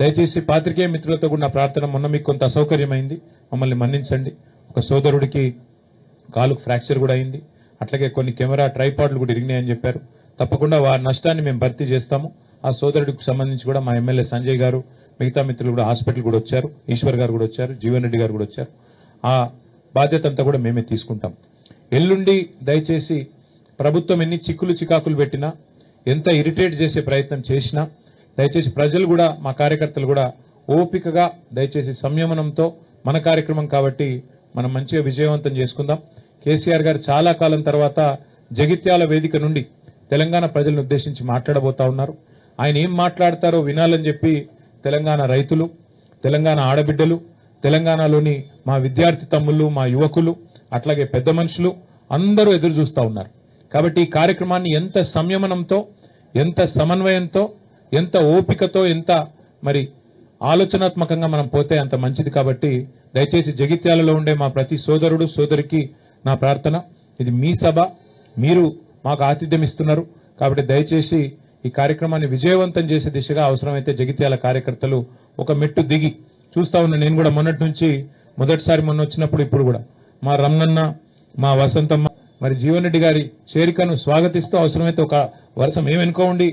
దయచేసి పాత్రికేయ మిత్రులతో కూడా నా ప్రార్థన, మొన్న మీకు కొంత అసౌకర్యమైంది, మమ్మల్ని మన్నించండి. ఒక సోదరుడికి కాలుకు ఫ్రాక్చర్ కూడా అయింది, అట్లాగే కొన్ని కెమెరా ట్రైపాడ్లు కూడా ఇరిగినాయని చెప్పారు. తప్పకుండా వారి నష్టాన్ని మేము భర్తీ చేస్తాము. ఆ సోదరుడికి సంబంధించి కూడా మా ఎమ్మెల్యే సంజయ్ గారు, మిగతా మిత్రులు కూడా హాస్పిటల్ కూడా వచ్చారు, ఈశ్వర్ గారు కూడా వచ్చారు, జీవన్ రెడ్డి గారు కూడా వచ్చారు. ఆ బాధ్యత అంతా కూడా మేమే తీసుకుంటాం. ఎల్లుండి దయచేసి ప్రభుత్వం ఎన్ని చిక్కులు చికాకులు పెట్టినా, ఎంత ఇరిటేట్ చేసే ప్రయత్నం చేసినా, దయచేసి ప్రజలు కూడా, మా కార్యకర్తలు కూడా ఓపికగా దయచేసి సంయమనంతో, మన కార్యక్రమం కాబట్టి మనం మంచిగా విజయవంతం చేసుకుందాం. కేసీఆర్ గారు చాలా కాలం తర్వాత జగిత్యాల వేదిక నుండి తెలంగాణ ప్రజలను ఉద్దేశించి మాట్లాడబోతా ఉన్నారు. ఆయన ఏం మాట్లాడతారో వినాలని చెప్పి తెలంగాణ రైతులు, తెలంగాణ ఆడబిడ్డలు, తెలంగాణలోని మా విద్యార్థి తమ్ముళ్ళు, మా యువకులు, అట్లాగే పెద్ద మనుషులు అందరూ ఎదురు చూస్తూ ఉన్నారు. కాబట్టి ఈ కార్యక్రమాన్ని ఎంత సంయమనంతో, ఎంత సమన్వయంతో, ఎంత ఓపికతో, ఎంత మరి ఆలోచనాత్మకంగా మనం పోతే అంత మంచిది. కాబట్టి దయచేసి జగిత్యాలలో ఉండే మా ప్రతి సోదరుడు సోదరికి నా ప్రార్థన, ఇది మీ సభ, మీరు మాకు ఆతిథ్యం ఇస్తున్నారు. కాబట్టి దయచేసి ఈ కార్యక్రమాన్ని విజయవంతం చేసే దిశగా అవసరమైతే జగిత్యాల కార్యకర్తలు ఒక మెట్టు దిగి చూస్తా ఉన్నా. నేను కూడా మొన్నటి నుంచి, మొదటిసారి మొన్న వచ్చినప్పుడు, ఇప్పుడు కూడా మా రమణన్న, మా వసంతమ్మ, మరి జీవన్ రెడ్డి గారి చేరికను స్వాగతిస్తూ అవసరమైతే ఒక వర్షం ఏమెనుకో ఉండి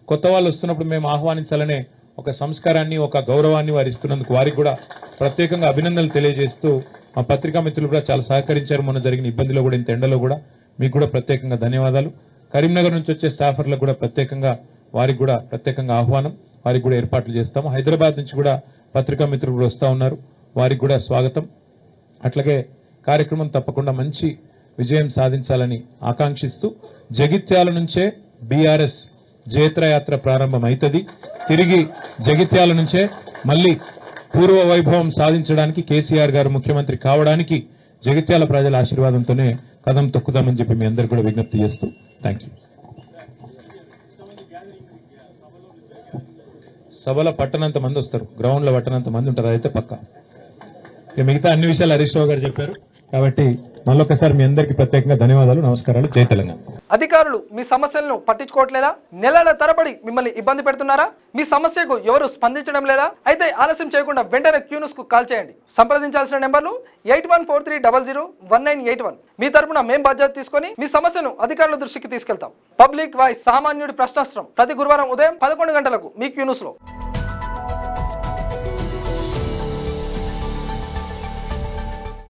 కొత్త వాళ్ళు వస్తున్నప్పుడు మేము ఆహ్వానించాలనే ఒక సంస్కారాన్ని, ఒక గౌరవాన్ని వారు ఇస్తున్నందుకు వారికి కూడా ప్రత్యేకంగా అభినందనలు తెలియజేస్తూ, మా పత్రికా మిత్రులు కూడా చాలా సహకరించారు. మొన్న జరిగిన ఇబ్బందిలో కూడా, ఇంత ఎండలో కూడా మీకు కూడా ప్రత్యేకంగా ధన్యవాదాలు. కరీంనగర్ నుంచి వచ్చే స్టాఫర్లకు కూడా ప్రత్యేకంగా, వారికి కూడా ప్రత్యేకంగా ఆహ్వానం, వారికి కూడా ఏర్పాట్లు చేస్తాము. హైదరాబాద్ నుంచి కూడా పత్రికా మిత్రులు కూడా వస్తూ ఉన్నారు, వారికి కూడా స్వాగతం. అట్లాగే కార్యక్రమం తప్పకుండా మంచి విజయం సాధించాలని ఆకాంక్షిస్తూ, జగిత్యాల నుంచే బీఆర్ఎస్ జైత్రయాత్ర ప్రారంభం అవుతుంది. తిరిగి జగిత్యాల నుంచే మళ్లీ పూర్వ వైభవం సాధించడానికి, కేసీఆర్ గారు ముఖ్యమంత్రి కావడానికి జగిత్యాల ప్రజల ఆశీర్వాదంతోనే కదం తొక్కుదామని చెప్పి మీ అందరికీ కూడా విజ్ఞప్తి చేస్తూ థ్యాంక్ యూ. సభలో పట్టనంత మంది వస్తారు, గ్రౌండ్ లో పట్టనంత మంది ఉంటారు, అయితే పక్కా. మిగతా అన్ని విషయాలు హరీష్ రావు గారు చెప్పారు. కాబట్టి మళ్ళొకసారి మీ అందరికీ ప్రత్యేకంగా ధన్యవాదాలు, నమస్కారాలు. జై తెలంగాణ. అధికారులు మీ సమస్యలను పట్టించుకోవట్లేదా? నెలల తరబడి మిమ్మల్ని ఇబ్బంది పెడుతున్నారా? మీ సమస్యకు ఎవరు స్పందించడం లేదా? అయితే ఆలస్యం చేయకుండా వెంటనే క్యూన్యూస్ కు కాల్ చేయండి. సంప్రదించాల్సిన నెంబర్లు 8143001981. మీ తరపున మేం బాధ్యత తీసుకొని మీ సమస్యను అధికారుల దృష్టికి తీసుకెళ్తాం. పబ్లిక్ వాయిస్, సామాన్యుడి ప్రశ్నాస్త్రం, ప్రతి గురువారం ఉదయం 11 గంటలకు మీ క్యూన్యూస్ లో.